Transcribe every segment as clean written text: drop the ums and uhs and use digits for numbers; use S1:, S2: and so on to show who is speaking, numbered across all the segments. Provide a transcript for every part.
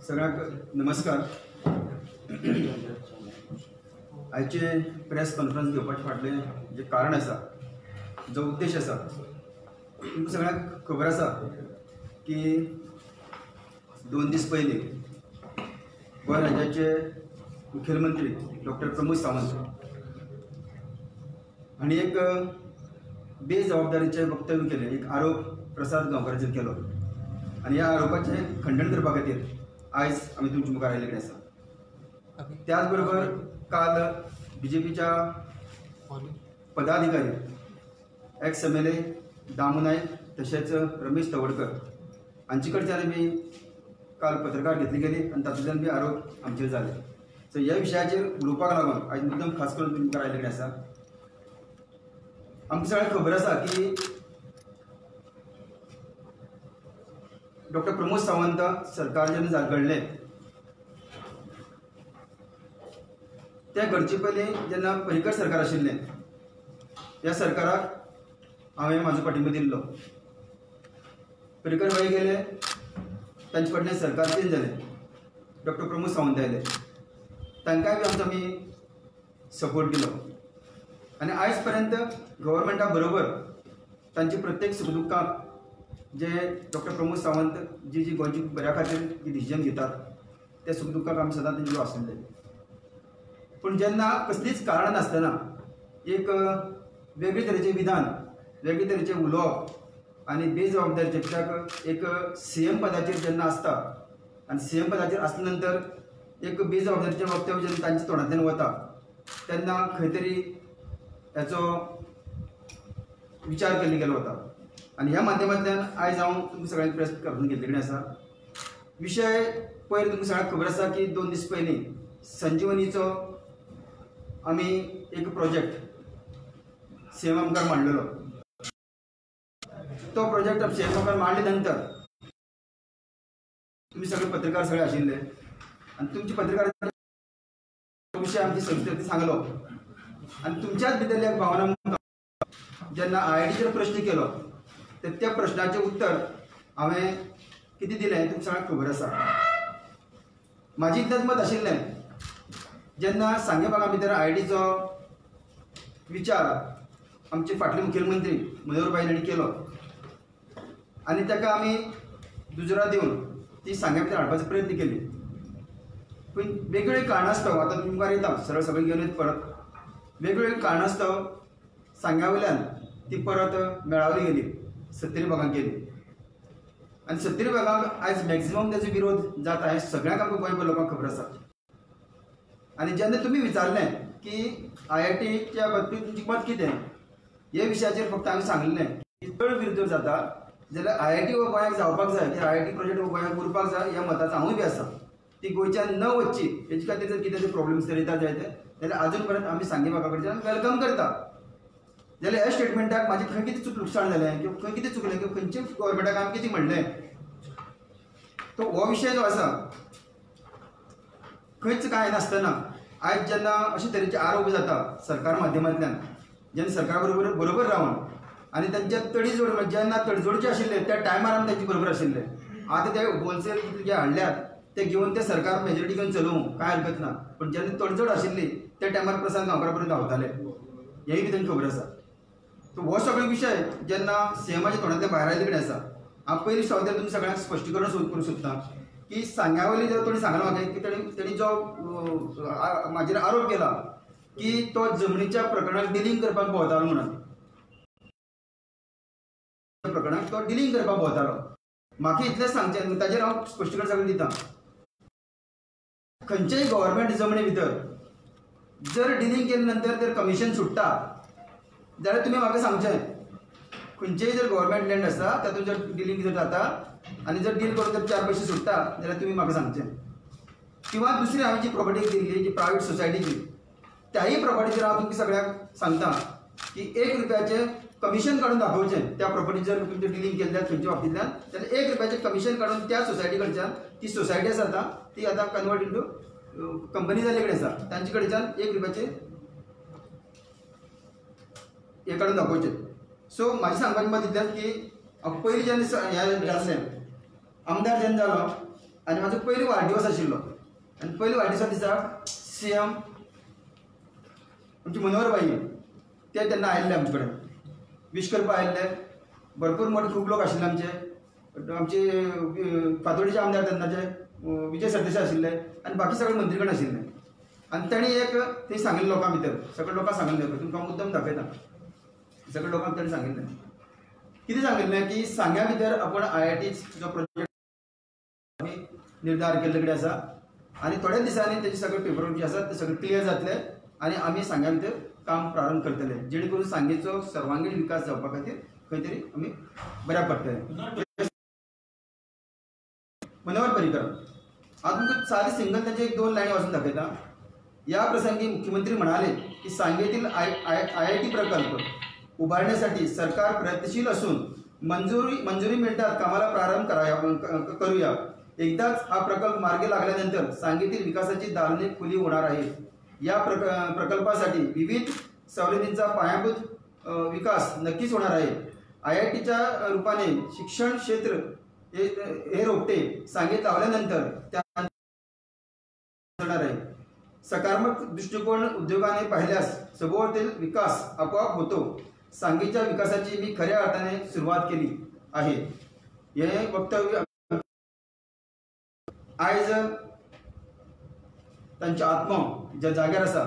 S1: सगळ्यांक नमस्कार. आयचे प्रेस कॉन्फरन्स घेवपाचें फाटलें जे कारण आसा, जो उद्देश आसा, तुमकां सगळ्यांक खबर आसा की 2 दीस पयलीं गोंय राज्याचे मुखेलमंत्री डॉक्टर प्रमोद सावंत हांणी एक बेजबाबदारीचें वक्तव्य केलें. एक आरोप प्रसाद गांवकाराचेर केलो आनी ह्या आरोपाचें खंडन करपा खातीर आयज आमी तुमचे मुखार आयिल्ले आसा. त्याच बरोबर काल बीजेपीच्या पदाधिकारी एक्स MLA दामू नायक तशेंच रमेश तवडकर हांचे कडच्यान आमी काल पत्रकार घेतली गेली आनी तातूंतल्यान बी आरोप आमचेर जाले. सो ह्या विशयाचेर उलोवपाक लागून आयज मुद्दम खास करून तुमचे मुखार आयिल्ले आसा. आमकां सगळ्यांक खबर आसा की डॉक्टर प्रमोद सावंत सरकार जेन्ना घडलें त्या घडचे पयलीं जेन्ना पर्रीकर सरकार आशिल्लें ह्या सरकाराक हांवें म्हाजो पाठिंबो दिल्लो. पर्रीकर बाई गेले, तांचे फाटलें सरकार चेंज जालें, डॉक्टर प्रमोद सावंत आयले, तांकांय बी आमी सपोर्ट दिलो आनी आयज पर्यंत गव्हर्मेंटा बरोबर तांची प्रत्येक सुखदुख्खाक जे डॉक्टर प्रमोद सावंत जी गोंयची बऱ्या खातीर जी डिसिजन घेतात त्या सुखदुख्खाक आमी सदां तेंचे आशिल्ले. पूण जेन्ना कसलीच कारणां नासतना एक वेगळे तरेचें विधान, वेगळे तरेचें उलोवप आनी बेजबाबदारीचें, कित्याक एक CM पदाचेर जेन्ना आसता आनी CM पदाचेर आसले नंतर एक बेजबाबदारीचें वक्तव्य जेन्ना तांच्या तोंडांतल्यान वता तेन्ना खंय तरी हेचो विचार केल्लो गेलो वता. आनी ह्या माध्यमांतल्यान आयज हांव तुमकां सगळ्यांक प्रेस करून घेतले कडेन आसा. विशय पयर तुमकां सगळ्यांक खबर आसा की 2 दीस पयलीं संजीवनीचो आमी एक प्रोजेक्ट CM मुखार मांडलेलो. तो प्रोजेक्ट CM मुखार मांडले नंतर तुमी सगळे पत्रकार सगळे आशिल्ले आनी तुमचे पत्रकार विशय आमची संस्कृती सांगलो आनी तुमच्याच भितरली एक भावना जेन्ना IITचेर प्रश्न केलो तर त्या प्रश्नाचें उत्तर हांवें कितें दिलें तुमकां सगळ्यांक खबर आसा. म्हाजें इतलेंच मत आशिल्लें, जेन्ना सांगेबागा भितर IITचो विचार आमचे फाटले मुखेलमंत्री मनोहरभाई हांणी केलो आनी ताका आमी दुजोरा दिवन ती सांग्या भितर हाडपाचो प्रयत्न केली. पूण वेगवेगळी कारणास्तव आतां तुमचे मुखार येता सरळ सगळें घेवन येता परत. वेगवेगळी कारणास्तव सांग्या वयल्यान ती परत मेळावली गेली, 70 भागांक गेली आनी 70 भागांक आयज मॅक्झिमम तेजो विरोध जाता हें सगळ्यांक आमकां गोंयभर लोकांक खबर आसा. आनी जेन्ना तुमी विचारलें की IITच्या बाबतींत तुमचें मत कितें हे विशयाचेर फक्त हांवें सांगलें की चड विरोध जर जाता जाल्यार IIT हो गोंयाक जावपाक जाय, की IIT प्रोजेक्ट हो गोंयाक उरपाक जाय ह्या मताचो हांवूय बी आसा. ती गोंयच्यान न वचची हेचे खातीर जर कितें तरी प्रॉब्लेम्स जर येता जायते जाल्यार आजून पर्यंत आमी सांगे भागा कडच्यान वेलकम करता. जाल्यार ह्या स्टेटमेंटाक म्हाजें खंय कितें लुकसाण जालें किंवा खंय कितें चुकलें किंवा खंयच्या गव्हर्मेंटाक हांवें कितें म्हणलें तो हो विशय जो आसा खंयच कांय नासतना आयज जेन्ना अशे तरेचे आरोप जाता सरकार माध्यमांतल्यान, जेन्ना सरकार बरोबर रावन आनी तांच्या तडीजोड जेन्ना तडजोडचे आशिल्ले त्या टायमार आमी तांचे बरोबर आशिल्ले. आतां ते होलसेल जे हाडल्यात ते घेवन ते सरकार मेजॉरिटी घेवन चलोवंक कांय हरकत ना, पूण जेन्ना तडजोड आशिल्ली त्या टायमार प्रसाद गांवकारा पर्यंत धांवताले हेंय बी तांकां खबर आसा. सो हो सगळो विशय जेन्ना CMच्या तोंडांतल्यान भायर आयले कडेन आसा. हांव पयलीं सुवातेर तुमकां सगळ्यांक स्पश्टीकरण करूंक सोदतां की सांग्यावयली जर ताणी सांगलो म्हाका की तेणी जो म्हाजेर आरोप केला की तो जमनीच्या प्रकरणाक डिलींग करपाक भोंवतालो म्हणून, प्रकरणाक तो डिलींग करपाक भोंवतालो. म्हाका इतलेंच सांगचें, ताजेर हांव स्पश्टीकरण सगळें दितां. खंयच्याय गव्हर्मेंट जमनी भितर जर डिलींग केले नंतर जर कमिशन सुट्टा जाल्यार तुमी म्हाका सांगचें. खंयचेय जर गव्हर्मेंट लँड आसा तातूंत जर डिलींग जर जाता आनी जर डील करून जर 4 पयशे सुट्टा जाल्यार तुमी म्हाका सांगचें. किंवा दुसरी हांवें जी प्रॉपर्टी दिल्ली जी प्रायवेट सोसायटीची त्याही प्रॉपर्टीचेर हांव तुमकां सगळ्यांक सांगता की 1 रुपयाचे कमिशन काढून दाखवचें त्या प्रॉपर्टी जर तुमचे डिलिंग केलें तुमच्या बाबतींतल्यान जाल्यार 1 रुपयाचें कमिशन काढून त्या सोसायटी कडच्यान ती सोसायटी आसा ती आतां कन्वर्ट इंटू कंपनी जाल्ले कडेन आसा तांचे कडच्यान 1 रुपयाचें हे काढून दाखोवचें. सो म्हाजें सांगपाचें मत इतलेंच की पयलीं जेन्ना हें जाल्लें आमदार जेन्ना जालो आनी म्हाजो पयलो वाडदिवस आशिल्लो आनी पयलो वाडदिवसा दिसा CM आमचे मनोहर भाई ते तेन्ना आयिल्ले आमचे कडेन विश करपाक आयिल्ले. भरपूर मोठे खूब लोक आशिल्ले आमचे फातोडीचे आमदार तेन्नाचे विजय सरदेसाय आशिल्ले आनी बाकी सगळे मंत्रीगण आशिल्ले. आनी तांणी एक थंय सांगिल्लें लोकां भितर सगळे लोकांक सांगिल्लें तुमकां मुद्दम दाखयता सगळे लोकांक ताणें सांगिल्लें कितें सांगिल्लें की सांग्या भितर आपण IIT जो प्रोजेक्ट निर्धार केल्ले कडेन आसा आनी थोड्याच दिसांनी तेजे सगळे पेपर जे आसा ते सगळे क्लियर जातले आनी आमी सांग्या भितर काम प्रारंभ करतले जेणे करून सांगेचो सर्वांगीण विकास जावपा खातीर खंय तरी आमी बऱ्याक पडटले. मनोहर पर्रीकर हांव तुमकां सादी सिंगल तांचे 1-2 लायनी वाचून दाखयता. या प्रसंगी मुख्यमंत्री म्हणाले की सांगेतील IIT प्रकल्प उभारण्यासाठी सरकार प्रयत्नशील असून मंजुरी मिळताच कामाला प्रारंभ करूया. एकदाच हा प्रकल्प मार्गी लागल्यानंतर सांगेतील विकासाची दालने खुली होणार आहेत. या प्रकल्पासाठी विविध सवलतींचा पायाभूत विकास नक्कीच होणार आहे. IITच्या रूपाने शिक्षण क्षेत्र हे रोपटे सांगेत लावल्यानंतर त्या आहे. सकारात्मक दृष्टिकोन उद्योगाने पाहिल्यास सभोवताली विकास आपोआप होतो. सांगेच्या विकासाची मी खऱ्या अर्थाने सुरुवात केली आहे. हे वक्तव्य आयज तांचे आत्मा ज्या जाग्यार आसा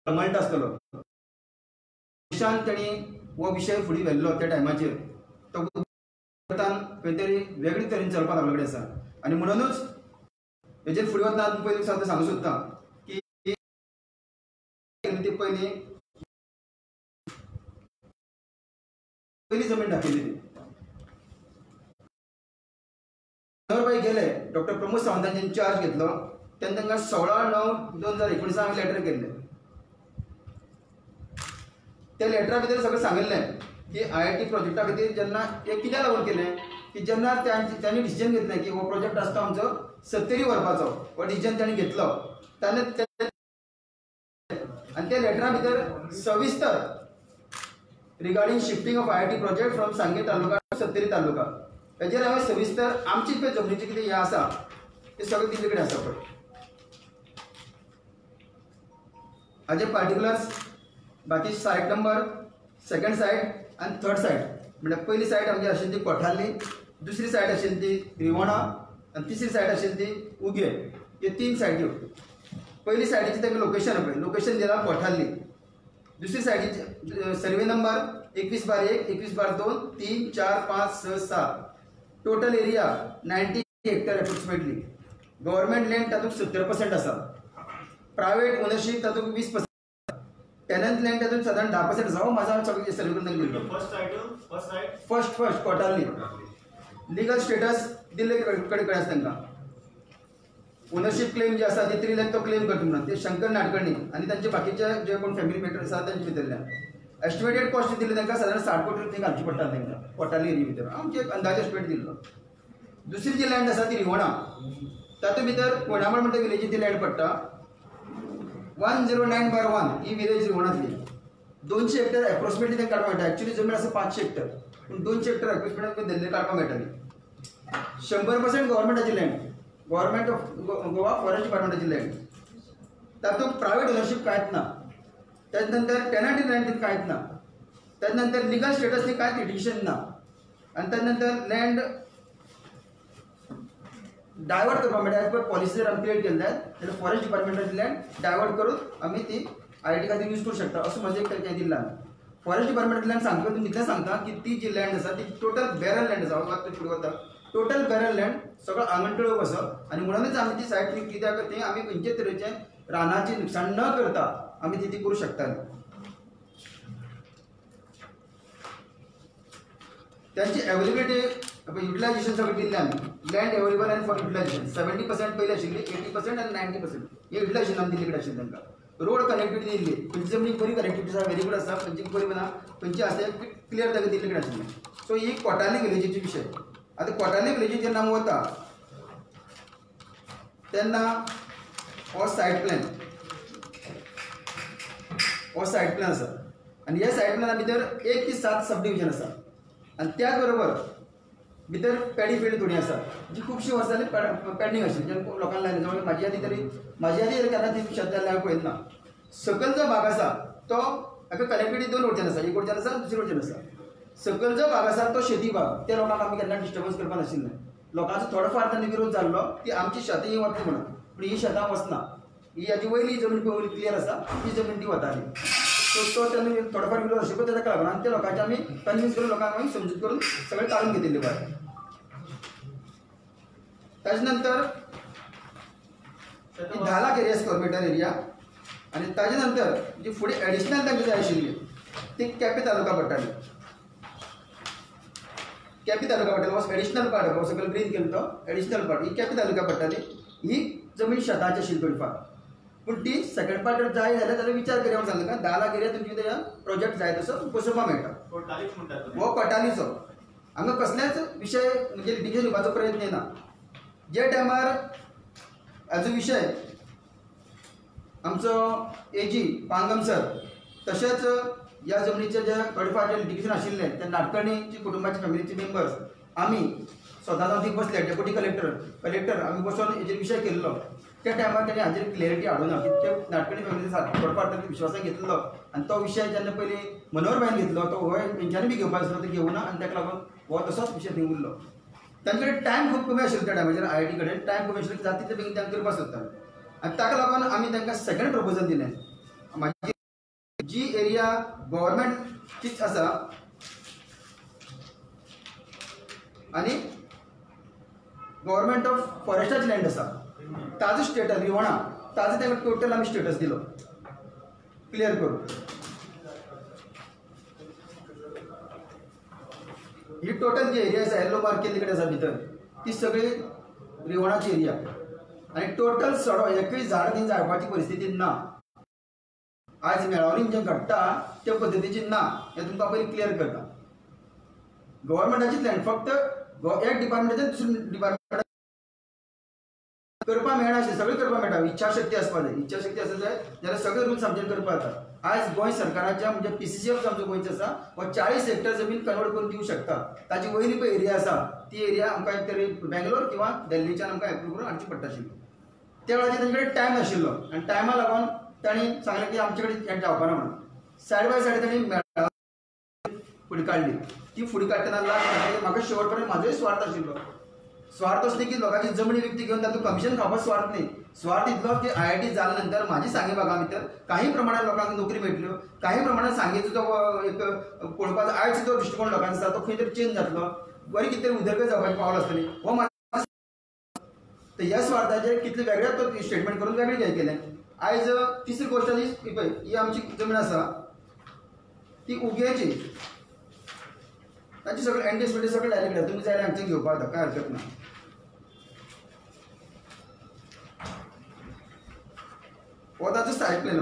S1: कमळटा आसतलो निशान तेणी हो विशय फुडें व्हेल्लो त्या टायमाचेर तो खंय तरी वेगळे तरेन चलपाक लागलो कडेन आसा आनी म्हणूनच हेजेर फुडें वतना पयलीं सांगूंक सोदता की ती पयली जमीन दाखयली ती मनोहरभाई गेले. डॉक्टर प्रमोद सावंतांनी चार्ज घेतलो तेन्ना तांकां 16/9/2019 हांवें लेटर केल्लें. त्या लेटरा भितर सगळें सांगिल्लें की IIT प्रोजेक्टा खातीर जेन्ना हें कित्याक लागून केलें की जेन्ना त्यांनी डिसिजन घेतलें की हो प्रोजेक्ट आसता आमचो 70 व्हरपाचो हो डिसिजन तांणी घेतलो तेन्ना आनी त्या लेटरा भितर सविस्तर regarding shifting of IIT project from सांगे तालुका टू सत्तरी तालुका हेजेर हांवें सविस्तर आमची पळय जमनीचें कितें हें आसा तें सगळें दिल्ले कडेन आसा पळय. हाजे पार्टिकुलर्स बाकी सायट नंबर सेकंड सायट आनी थर्ड सायट म्हणल्यार पयली सायट आमची आशिल्ली ती कोठारली, दुसरी सायट आशिल्ली ती रिवोणा आनी तिसरी सायट आशिल्ली ती उगे. ह्यो 3 सायट्यो. पयली सायटीचें तांकां लोकेशन पळय लोकेशन दिलां कोठारली. दुसरी सायटीचे survey number 21/1, 21/2, 3, 4, 5, 6, 7. Total area 90 hectare approximately. Government land तातूंत 70% आसा. प्रायवेट ओनरशीप तातूंत 20%. टेनंट लँड तातूंत साधारण 10% आसा. हो माझा सगळे सर्वे करून दिल्लो फर्स्ट कोटारली. लिगल स्टेटस दिल्ले कडेन आसा तांकां. ओनरशीप क्लेम जे आसा ते 3 लाख तो क्लेम करता म्हणून ते शंकर नाडकर्णी आनी तांचे बाकीचे जे कोण फॅमिली मेटर आसा तांचे भितरल्यान एस्टिमेटेड कॉस्ट दिल्ली तांकां साधारण 60 कोटी रुपया घालची पडटा तांकां कोटारली एरिया भितर. आमचे एक अंदाजे एस्टिमेट दिल्लो. दुसरी जी लँड आसा ती रिवोणा तातूंत भितर कोणामळ म्हणटा विलेजीन ती लँड पडटा 109/1 ही विलेज रिवोणांतली. 200 हेक्टर एप्रोक्सिमेटली तांकां काडपाक मेळटा. एक्चुअली जमीन आसा 500 हेक्टर पूण 200 हेक्टर एप्रोक्सिमेटली दिल्ली काडपाक मेळटाली. 100% गव्हर्मेंटाची land government of Goa forest डिपार्टमेंटाची लँड. तातूंत प्रायवेट ओनरशीप कांयच ना. त्याच नंतर टेनंट लँड कांयच ना. त्याच नंतर लिगल स्टेटसनी कांयच लिटिगेशन ना. आनी त्याच नंतर लँड डायवर्ट करपाक मेळटा. एज पर पॉलिसी जर आमी क्रिएट केली जाल्यार फॉरेस्ट डिपार्टमेंटाची लँड डायवर्ट करून आमी ती IIT खातीर यूज करूं शकता असो म्हजें एक हें दिल्लें. फॉरेस्ट डिपार्टमेंटाची लँड सांगता तुमकां कितलें सांगता की ती जी लँड आसा ती टोटल बॅरल लँड आसा. हांव फुडें वता टोटल बॅरल लँड सगळो आंगणटळोक असो आनी म्हणूनच आमी ती सायट कित्याक ती आमी खंयचे तरेचें रानाचें नुकसाण न करता आमी ती करूं शकताली. त्यांची अवेलेबिलिटी युटिलायझेशन सगळें दिल्लें आमी. लँड अवेलेबल आनी फॉर युटिलायझेशन 70% पयलीं आशिल्ली 80% आनी 90% हे युटिलायझेशन आमी दिल्ले कडेन आशिल्लें तांकां. रोड कनेक्टिविटी दिल्ली खंयची जमनी बरी कनेक्टिविटी आसा व्हेरी गुड आसा खंयची बरी ना खंयची आसा क्लियर ताका दिल्ली कडेन आशिल्लें. सो ही कोटाली विलेजीचे विशय. आतां कोटाली विलेजीक जेन्ना आमी वता तेन्ना हो सायट प्लॅन आसा आनी ह्या सायट प्लॅना भितर 1 ते 7 सब डिविजन आसा आनी त्याच बरोबर भितर पॅडी फील्ड थोडी आसा जी खुबशीं वर्सां जालीं पेंडींग आशिल्ली जेन्ना लोकांक लायले जवळ म्हाजी यादी केन्ना ती शेत जाल्ल्या हांवें पळयत ना. सकयल जो भाग आसा तो हाका कनेक्टिविटी 2 वटेच्यान आसा, एक वटेच्यान आसा दुसरे वटेच्यान आसा. सकयल जो भाग आसा तो शेती भाग, त्या लोकांक आमी केन्ना डिस्टर्बन्स करपा नाशिल्लें. लोकांचो थोडोफार तांणी विरोध जाल्लो की आमची शेतां ही वतली म्हणून, पूण ही शेतां वचना. ही हाजी वयली जमीन पळय क्लियर आसा ती जमीन ती वताली. सो तो तेन्ना थोडोफार विरोध आशिल्लो तेका लागून आनी त्या लोकांचे आमी कन्विन्स करून लोकांक आमी समजूत करून सगळें काडून घेतिल्ले भायर. ताजे नंतर 10 lakh area square meter area आनी ताजे नंतर जी फुडें एडिशनल तांकां जाय आशिल्ली ती केपें तालुका पडटाली. केपें तालुका पडटाली हो एडिशनल पार्ट हो सकयल ग्रीन केलो तो एडिशनल पार्ट. ही केपें तालुका पडटाली. ही जमीन शेतांची आशिल्ली थोडीफार, पूण ती सेकंड पार्ट जाय जाल्यार विचार करया म्हणून सांगलें. 10 लाख एरिया तुमचे तेज्या प्रोजेक्ट जाय तसो बसोवपाक मेळटा. हो कोटालीचो हांगा कसलेच विशय म्हणजे लिटिगेशन घेवपाचो प्रयत्न येना. जे टायमार हाजो विशय आमचो एजी पांगम सर तशेंच ह्या जमनीचे जे थोडेफार जे लिटिगेशन आशिल्लें ते नाडकर्णीचे कुटुंबाचे फॅमिलीचे मेंबर्स आमी स्वता थंय बसले डेप्युटी कलेक्टर आमी बसून हेजेर विशय केल्लो. त्या टायमार तेणी हाजेर क्लियरिटी हाडूना कित्याक ते नाडकर्णी फॅमिली थोडोफार ताका विश्वासान घेतलो आनी तो विशय जेन्ना पयलीं मनोहर बायन घेतलो तो हो तेंच्यांनी बी घेवपाक आसलो तो घेवना आनी ताका लागून हो तसोच विशय थंय उरलो. तांचे कडेन टायम खूब कमी आशिल्लो त्या टायमाचेर IIT कडेन टायम कमी आशिल्लो जाता तितले बेगीन तांकां करपाक सोदताले आनी ताका लागून आमी तांकां सेकंड प्रपोजल दिलें. म्हाजी जी एरिया गव्हर्मेंटचीच आसा आनी गव्हर्मेंट ऑफ फॉरेस्टाची लँड आसा ताजो स्टेटस रिवणा ताजो तांकां टोटल आमी स्टेटस दिलो क्लियर करून. ही टोटल जी एरिया आसा येल्लो मार्क केल्ली कडेन आसा भितर ती सगळी रिवणाची एरिया आनी टोटल सडो एकूय झाड थंय जावपाची परिस्थिती ना. आज मेळावळी जें घडटा त्या पद्दतीची ना हें तुमकां पयलीं क्लियर करता. गव्हर्मेंटाचीच लँड फक्त एक डिपार्टमेंटाचें दुसरे डिपार्टमेंट करपाक मेळनाशिल्लें सगळें करपाक मेळटा. इच्छाशक्ती आसपाक जाय. इच्छाशक्ती आसा जाल्यार सगळे रूल्स आमचेर करपाक जाता. आज गोंय सरकाराच्या म्हणजे PCCF आमचो गोंयचो आसा हो 40 हेक्टर जमीन कन्वर्ट करून दिवंक शकता. ताची वयली पळय एरिया आसा ती एरिया आमकां एक तरी बेंगलोर किंवा दिल्लीच्यान आमकां एप्रूव करून हाडची पडटाशिल्ली. त्या वेळाचेर तांचे कडेन टायम नाशिल्लो आनी टायमा लागून तांणी सांगलें की आमचे कडेन हें जावपाना म्हणून. सायड बाय सायड तांणी फुडें काडली. ती फुडें काडटना म्हाका शेवट पर्यंत म्हाजोय स्वार्थ आशिल्लो. स्वार्थ असले की लोकांची जमनी विकती घेवन तातूंत कमिशन खावपाचो स्वार्थ न्ही. स्वार्थ इतलो की IIT जाल्या नंतर म्हाजी सांगे भागा भितर काही प्रमाणात लोकांक नोकरी मेळटल्यो, काही प्रमाणात सांगेचो जो एक पळोवपाचो आयचो जो दृश्टिकोन लोकांचो आसा तो खंय तरी चेंज जातलो. बरी कितें तरी उदरगत जावपाची पावल आसतली. हो ह्या स्वार्थाचेर कितले वेगळेच तो स्टेटमेंट करून वेगळें हें केलें. आयज तिसरी गोश्ट ही पळय ही आमची जमीन आसा ती उग्याची ताची सगळें एंडेसमेंट सगळें डायरेक्ट आसा. तुमी जाय हांगचे घेवपाक जाता कांय हरकत ना. हो ताचो सायड प्लॅन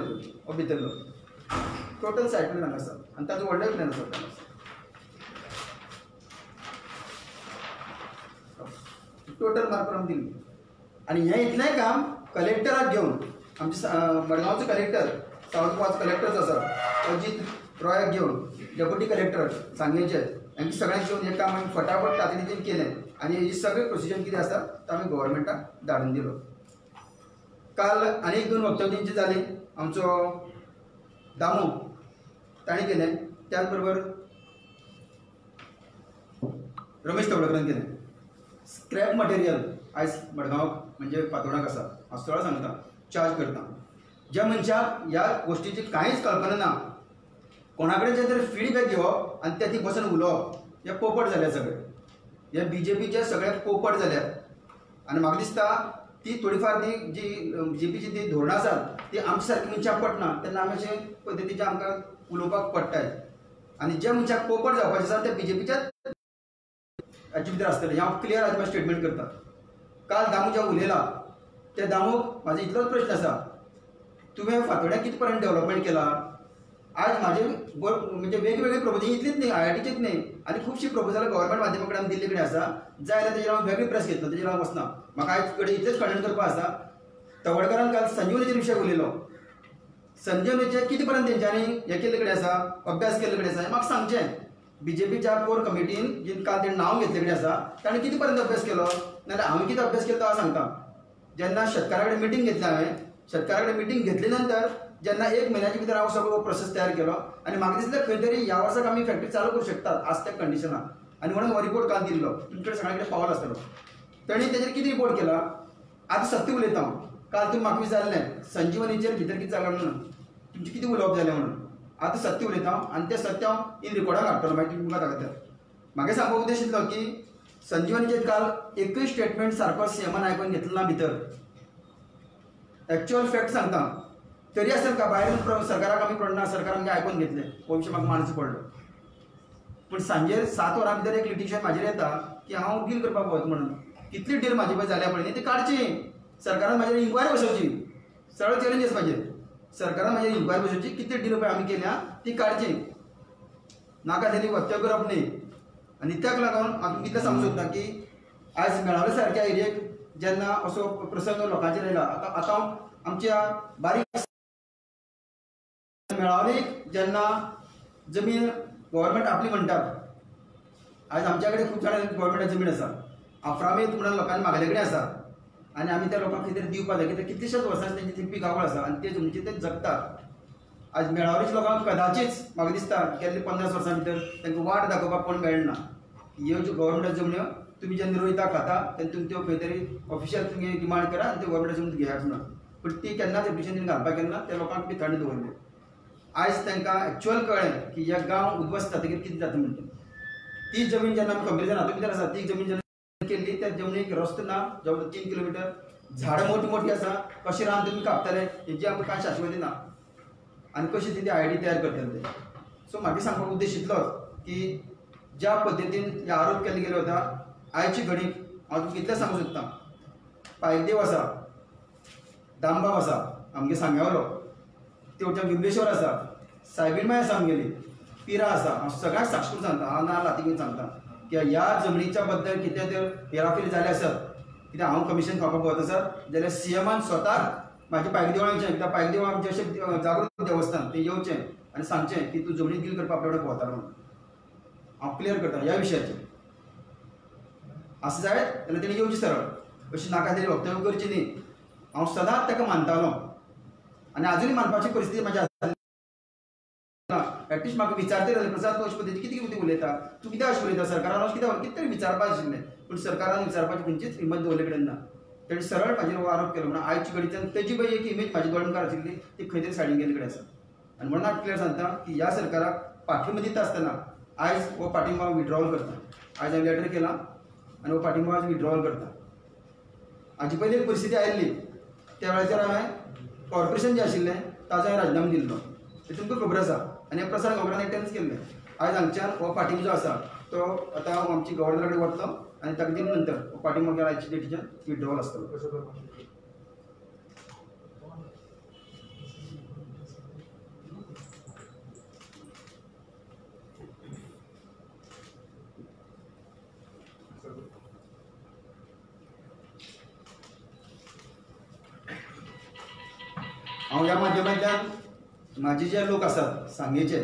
S1: हो भितरलो टोटल सायड प्लॅन हांगा आसा आनी ताचो व्हडलो प्लॅन आसा. टोटल मार्क करून दिल्ली आनी हें इतलें काम कलेक्टराक घेवन आमचे मडगांवचो कलेक्टर सावथ गोवाचो कलेक्टर जो आसा अजीत रॉयाक घेवन डेप्युटी कलेक्टर सांगेचे हांकां सगळ्यांक घेवन हें काम आमी फटाफट तातडीन केलें आनी हेजी सगळी प्रोसिजर कितें आसा तो आमी गव्हर्मेंटाक धाडून दिलो. काल आनी 2 वक्तव्यांची जाली. आमचो दामू ताणें केलें, त्याच बरोबर रमेश तवडकरान केलें. स्क्रॅप मटेरियल आयज मडगांव म्हणजे फातोर्डाक आसा हांव सरळ सांगता चार्ज करता. ज्या मनशाक ह्या गोश्टीची कांयच कल्पना ना कोणा कडेन जे तरी फीडबॅक घेवप आनी ते ती बसून उलोवप हे पोपट जाल्या सगळे. हे BJPचे सगळे पोपट जाल्यात आनी म्हाका दिसता ती थोडीफार ती जी BJPची ती धोरणां आसात ती आमच्या सारकी मनशाक पटना तेन्ना आमी अशे पद्दतीचे आमकां उलोवपाक पडटाय. आनी जे मनशाक पोपट जावपाचें आसा ते BJPच्याच हाचे भितर आसतले. हांव क्लियर आज स्टेटमेंट करता. काल दामू जे उलयला त्या दामूक म्हाजो इतलोच प्रश्न आसा तुम्ही फातोड्या कितपर्यंत डेव्हलपमेंट केला. आज माझे म्हणजे वेगवेगळे प्रपोजल इतलेच नाही, IITचेच नाही, आणि खूपशी प्रपोजल गव्हर्मेंट माध्यमाकडे आमी दिल्ले कडेन आसा. जाय जाल्यार तेजेर हांव वेगळी प्रेस घेतलो, तेजेर हांव वचना. म्हाका आयज कडेन इतलेच कंडेम करपा आसा. तवडकरान काल संजीवनीचेर विशय उलयलो. संजीवनीचे कितें पर्यंत तेंच्यांनी हे केल्ले कडेन आसा, अभ्यास केल्ले कडेन आसा, हें म्हाका सांगचें. BJPच्या कोर कमिटीन जे काल तेणें नांव घेतले कडेन आसा ताणें कितें पर्यंत अभ्यास केलो, नाल्यार हांवें कितें अभ्यास केलो तो हांव सांगता. जेन्ना शेतकारा कडेन मिटींग घेतली हांवें, शेतकारा कडेन मिटींग घेतले नंतर जेन्ना 1 म्हयन्याच्या भितर हांव सगळो प्रोसेस तयार केलो, आनी म्हाका दिसलें खंय तरी ह्या वर्साक आमी फॅक्टरी चालू करूं शकतात आज त्या कंडिशनान. आनी म्हणून हो रिपोर्ट काल दिल्लो, तुमचे कडेन सगळ्या कडेन पावलो आसतलो. ताणें तेजेर कितें रिपोर्ट केला, आतां सत्य उलयता हांव. काल तुमी म्हाका विचारलें संजीवनीचेर भितर कितें जालें म्हणून, तुमचें कितें उलोवप जालें म्हणून. आतां सत्य उलयता हांव, आनी तें सत्य हांव इन रेकॉर्डाक हाडटलो, मागीर तुमकां दाखयता. म्हाका सांगपाक उद्देश इतलो की संजीवनीचेर काल एकूय स्टेटमेंट सारको CMन आयकून घेतलो ना भितर. एक्च्युअल फॅक्ट सांगता. तरी आसतना का भायर सरकाराक आमी पडना, सरकार आमगे आयकून घेतले, हो विशय म्हाका मानस पडलो. पूण सांजे 7 वरां भितर एक लिटिगेशन म्हाजेर येता की हांव डील करपाक वता म्हणून. कितली डील म्हाजी पळय जाल्या पळय न्ही ती काडची. सरकारान म्हाजेर इन्क्वायरी बसोवची, सरळ चॅलेंज आसा म्हाजेर. सरकारान म्हाजेर इन्क्वायरी बसोवची, कितली डील पळय आमी केल्या ती काडची. नाका तेणी वत्यो करप न्ही. आनी त्याक लागून हांव कितलें सांगूंक सोदता की आयज मेळावे सारक्या एरियेक जेन्ना असो प्रसंग लोकांचेर येयला, आतां हांव आमच्या बारीक मेळावळीक जेन्ना जमीन गव्हर्मेंट आपली म्हणटात, आयज आमच्या कडेन खूब जाणां गव्हर्मेंटाची जमीन आसा, अफ्रामीत म्हणून लोकांनी मागले कडेन आसा, आनी आमी त्या लोकांक कितें दिवपाक जाय, कित्याक कितलेशेच वर्सांचे तेंची ती पिकावळ आसा आनी ते जमनीचेर ते जगतात. आज मेळावळीच्या लोकांक कदाचीच म्हाका दिसता गेल्ले 50 वर्सां भितर तांकां वाट दाखोवपाक कोण मेळना. ह्यो ज्यो गव्हर्मेंटाच्यो जमन्यो तुमी जेन्ना रोयता खाता तेन्ना तुमी त्यो खंय तरी ऑफिशियल तुमी डिमांड करा आनी त्यो गव्हर्मेंटाच्यो जमनी घेयात म्हणून. पूण ती केन्नाच एप्लिकेशन घालपाक केन्ना त्या लोकांक बी थंड दवरली. आयज तांकां एक्च्युअल कळ्ळें की हे गांव उद्ध्वस्त जातकीर कितें जाता म्हणटा. ती जमीन जेन्ना आमी कंपेरिजन हातूंत भितर आसा, ती जमीन जेन्ना केल्ली त्या जमनीक रस्तो ना, जवळ 3 किलोमीटर, झाडां मोठी मोठी आसा, कशें रावन तुमी कापतले हेजी आमकां कांय शाश्वती ना. आनी कशी ती IIT तयार करतले ते. सो म्हाका सांगपाक उद्देश इतलोच की ज्या पद्दतीन हे आरोप केले गेले वता, आयची घडीक हांव तुमकां इतलें सांगूंक सोदतां. पायदेव आसा, दामबाब आसा आमगे सांग्यावलो, तेवटेन बिंबेश्वर आसा, सायबीणमाय आसा आमगेली, पिरा आसा. हांव सगळ्यांक साक्ष करून सांगता, हांव ना लाती घेवन सांगता की ह्या जमनीच्या बद्दल कितें तर हेराफेरी जाले आसत, कित्याक हांव कमिशन खावपाक वता आसत जाल्यार CMन स्वताक म्हाजे पायकदेवळां येवचें, कित्याक पायकदेवळां आमचें अशें जागृत देवस्थान, तें येवचें आनी सांगचें की तूं जमनी डील करपाक आपल्या कडेन वतालो म्हणून. हांव क्लियर करता ह्या विशयाचेर. असं जायत जाल्यार तेणी येवचें सरळ, अशी नाका तरी वक्तव्य करची न्ही. हांव सदांच ताका मानतालो आनी आजुनूय मानपाची परिस्थिती म्हाजी आसा. एटलिस्ट म्हाका विचारता जाल्यार प्रसाद तूं अशे पद्दतीन कितें कितें उलयता, तूं कित्याक अशें उलयता, सरकारान अशें कितें तरी विचारपाक आशिल्लें. पूण सरकारान विचारपाची खंयचीच हिम्मत दवरले कडेन ना. तेणें सरळ म्हाजेर हो आरोप केलो. म्हणून आयची घडीच्यान तेजी पळय एक इमेज म्हाजी दोळ्यांमुखार आशिल्ली ती खंय तरी सायडीन गेल्ले कडेन आसा. आनी म्हणून हांव क्लियर सांगता की ह्या सरकाराक पाठिंबो दिता आसतना आयज हो पाठिंबो हांव विड्रॉवल करता. आयज हांवें लेटर केला आनी हो पाठिंबो आयज विड्रॉवल करता. हाजी पयली एक परिस्थिती आयिल्ली, त्या वेळाचेर हांवें कॉर्पोरेशन जें आशिल्लें ताचो हांवें राजिनामो दिल्लो, तें तुमकां खबर आसा. आनी हे प्रसार खबरान एकट्यानच केल्लें. आयज हांगच्यान हो पाठिंबो जो आसा तो आतां हांव आमची गव्हर्नरा कडेन वतलो आनी ताका दिले नंतर हो पाठिंबो गेल्या आयच्या डेटीच्यान विड्रॉवल आसतलो. हांव ह्या माध्यमांतल्यान म्हाजे जे लोक आसात सांगेचे,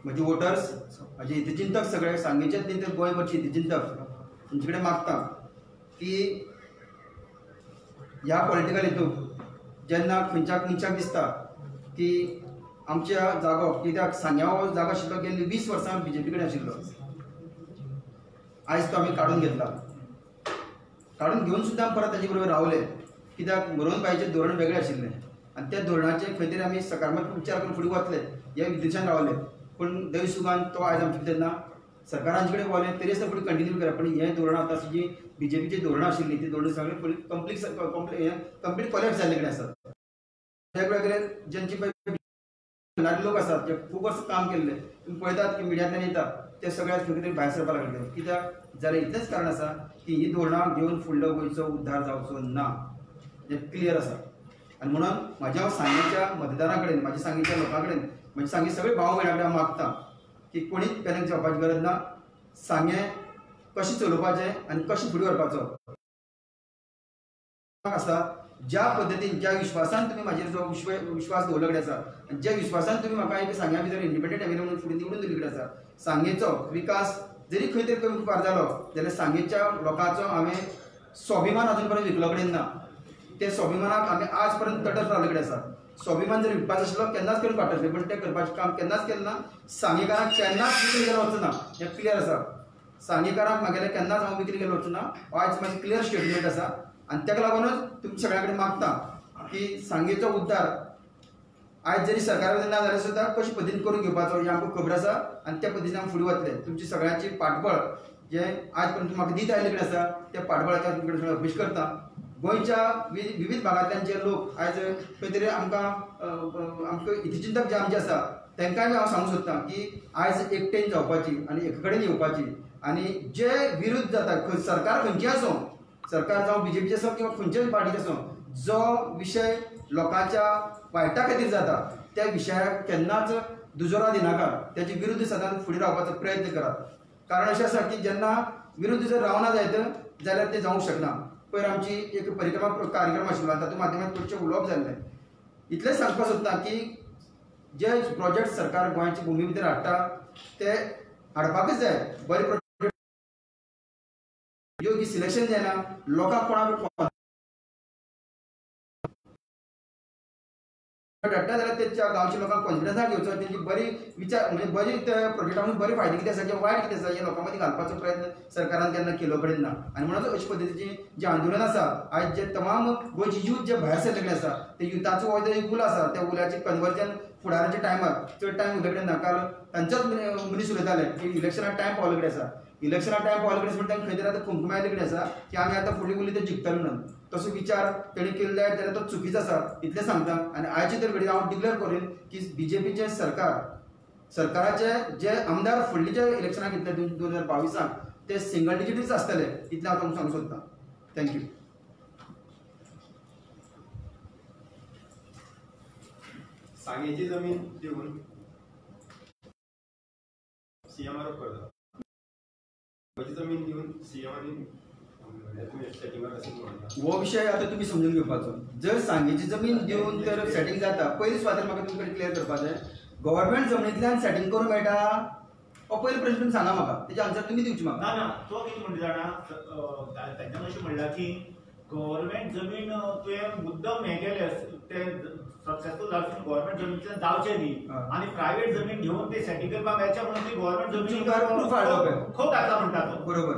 S1: म्हजे वोटर्स, म्हाजे हितचिंतक सगळे सांगेचेच न्ही तर गोंयभरचे हितचिंतक तुमचे कडेन मागता की ह्या पॉलिटिकल हितूंत जेन्ना खंयच्या मनशाक दिसता की आमच्या जागो, कित्याक सांग्या हो जागो आशिल्लो गेल्ली 20 वर्सां BJP कडेन आशिल्लो, आयज तो आमी काडून घेतला. काडून घेवन सुद्दां परत ताजे बरोबर रावले, कित्याक मरोवन बायचें धोरण वेगळें आशिल्लें आनी त्या धोरणाचेर खंय तरी आमी सकारात्मक विचार करून फुडें वतले ह्या उद्देशान रावले. पूण दैवसुगान तो आयज आमचे भितर ना. सरकारांचे कडेन वलें तरी आसतना फुडें कंटिन्यू करप. पूण हें धोरण आतां जी BJPची धोरणां आशिल्लीं ती धोरणां सगळीं फुडें कंप्लीट कोलॅप्स जाल्ले कडेन आसात. वेगवेगळे जेंचे पळय लोक आसात जे खूब वर्सां काम केल्ले, तुमी पळयतात की मिडियांतल्यान येतात ते सगळ्याक खंय तरी भायर सरपाक लागले. कित्याक जाल्यार इतलेंच कारण आसा की ही धोरणां घेवन फुडलो गोंयचो उद्धार जावचो ना, हें क्लियर आसा. आणि म्हणून माझ्या सांगेच्या मतदारांकडे, माझ्या सांगेच्या लोकांकडे, म्हणजे सांगे सगळे भाव भयणां कडेन मागता की कोणीच पॅनिक जावपाची गरज ना. सांगे कशें चलोवपाचें आनी कशें फुडें व्हरपाचो आसा. ज्या पद्दतीन, ज्या विश्वासान तुम्ही म्हाजेर जो विश्वास दवरले कडेन आसा, आनी ज्या विश्वासान तुम्ही म्हाका एक सांग्या भितर इंडिपेंडंट एमएलए म्हणून फुडें निवडून दिल्ले कडेन आसा, सांगेचो विकास जरी खंय तरी कमी फार जालो जाल्यार सांगेच्या लोकांचो हांवें स्वाभिमान अजून पर्यंत विकलो कडेन ना. ते स्वाभिमानाक आमी आज पर्यंत तटस्थ रावले कडेन आसा. स्वाभिमान जर विकपाचो आसलो केन्नाच करून काडटले, पण ते करपाचें काम केन्नाच केलें ना. सांगेकारांक केन्नाच विकरी गेलो वचूं ना, हें क्लियर आसा. सांगेकारांक म्हागेलें केन्नाच हांव विकरी गेलो वचूं ना. आज म्हाजें क्लियर स्टेटमेंट आसा आनी ताका लागूनच तुमच्या सगळ्या कडेन मागता की सांगेचो उद्धार आज जरी सरकार ना जाल्यार सुद्दां कशे पद्दतीन करून घेवपाचो हें आमकां खबर आसा आनी त्या पद्दतीन आमी फुडें वतले. तुमची सगळ्यांची पाठबळ जे आज पर्यंत म्हाका दीत आयले कडेन आसा त्या पाठबळाचेर तुमचे कडेन अपेश करता. गोंयच्या विविध भागांतल्यान जे लोक आज खंय तरी आमकां हितचिंतक जे आमचे आसा तांकांय हांव सांगूंक सोदतां की आयज एकठांय जावपाची आनी एके कडेन येवपाची आनी जे विरुद्ध जाता सरकार खंयचें आसूं, सरकार जावं बीजेपीचे आसूं किंवा खंयच्याच पार्टीचे आसूं, जो विशय लोकांच्या वायटा खातीर जाता त्या विशयाक केन्नाच दुजोरा दिनाका. त्याचे विरुद्ध सदांच फुडें रावपाचो प्रयत्न करात. कारण अशें आसा की जेन्ना विरुद्ध जर रावना जायत जाल्यार ते जावंक शकना. पयर आमची एक परिक्रमा कार्यक्रम आशिल्लो आनी तातूंत माध्यमांतल्यान चडशें उलोवप जाल्लें. इतलेंच सांगपाक सोदतां की जे प्रोजेक्ट सरकार गोंयच्या भुमी भितर हाडटा ते हाडपाकच जाय. बरे प्रोजेक्ट योग्य सिलेक्शन जायना, लोकांक कोणाक हाडटा जाल्यार तेच्या गांवच्या लोकांक कॉन्फिडन्साक घेवचो, तेंची बरी विचार म्हणजे बरी त्या प्रोजेक्टान बरे फायदे कितें आसा किंवा वायट कितें आसा हे लोकां मदीं घालपाचो प्रयत्न सरकारान केन्ना केलो कडेन ना. आनी म्हणून अशे पद्दतीची जे आंदोलन आसा आज जे तमाम गोंयचे यूथ जे भायर सरले कडेन आसा ते युथाचो हो जो एक उलो आसा त्या उल्याचें कन्वर्जन फुडाराच्या टायमार चड टायम उरले कडेन ना. काल तांचोच मनीस उलयताले की इलेक्शनाक टायम पावले कडेन आसा. इलेक्शनाक टायम पावले कडेन म्हणटा खंय तरी आतां खंत मेळले कडेन आसा की आमी आतां फुडें उरली ते जिखतले म्हणून. तसो विचार तेणी केल्ले जाल्यार तो चुकीचो आसा इतलें सांगता. आनी आयचे तर घडये हांव डिक्लेअर करीन की बीजेपीचें सरकाराचे जे आमदार फुडलीच्या इलेक्शनाक घेतले 2022 ते सिंगल डिजिटच आसतले इतलें हांव तुमकां सांगूंक सोदतां. थँक्यू.
S2: सांगेची जमीन दिवन सीएम आरोप करता. जमीन दिवन सीएम
S1: हो विषय आता तुम्ही समजून घेवपाचो. जर सांगेची जमीन दिवन तर सेटिंग जाता, पयलीं सुवातेर म्हाका तुमचे कडेन क्लियर करपाक जाय. गव्हर्नमेंट जमनींतल्यान सेटिंग करूंक मेळटा हो पयलो प्रश्न तुमी सांगा म्हाका, तेजे आन्सर तुमी दिवची म्हाका.
S3: ना तो कितें म्हणटा जाणा, तांच्यान अशें म्हणलां की गव्हर्नमेंट जमीन तुवें मुद्दम हें केलें ते सक्सेसफूल जावचें गव्हर्नमेंट जमीन जावचें न्ही आनी प्रायवेट जमीन घेवन ते सेटिंग करपाक मेळचें म्हणून ती गव्हर्नमेंट जमीन
S1: प्रूफ हाडलो पळय.
S3: खो घातला म्हणटा तो.
S1: बरोबर.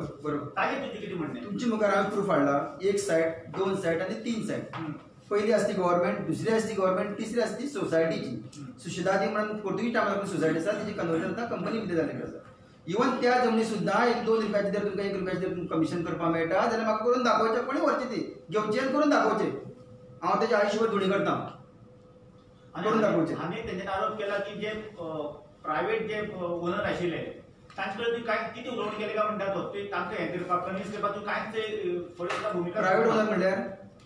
S3: ताजेर तुजें कितें म्हणणें?
S1: तुमचे मुखार हांवें प्रूफ हाडला. एक सायड, दोन सायड आनी तीन सायड. पहिली आसती गव्हर्नमेंट, दुसरी आसती गव्हर्नमेंट, तिसरी आसती सोसायटीची. सुशिदादी म्हणून पोर्तुगीज टायमार सोसायटी आसा तिची कन्वर्जन आतां कंपनी भितर जाल्लें आसा. इवन त्या जमनी सुद्दां 1-2 रुपयाची जर तुमकां 1 रुपयाची जर कमिशन करपाक मेळटा जाल्यार म्हाका करून दाखोवचें. कोणी व्हरचें ती घेवचें आनी करून दाखोवचें. हांव तेजे आयुश्यभर धुणी करता करून दाखोवचें.
S3: आनी तेंच्यानी आरोप केला की जे प्रायवेट जे ओनर आशिल्ले तांचे कडेन काय कितें उलोवणी केली काय म्हणटा तो ते तांकां हें करपाक कन्विन्स करपाक तूं कांयच भुमिका.
S1: प्रायवेट ओनर म्हणल्यार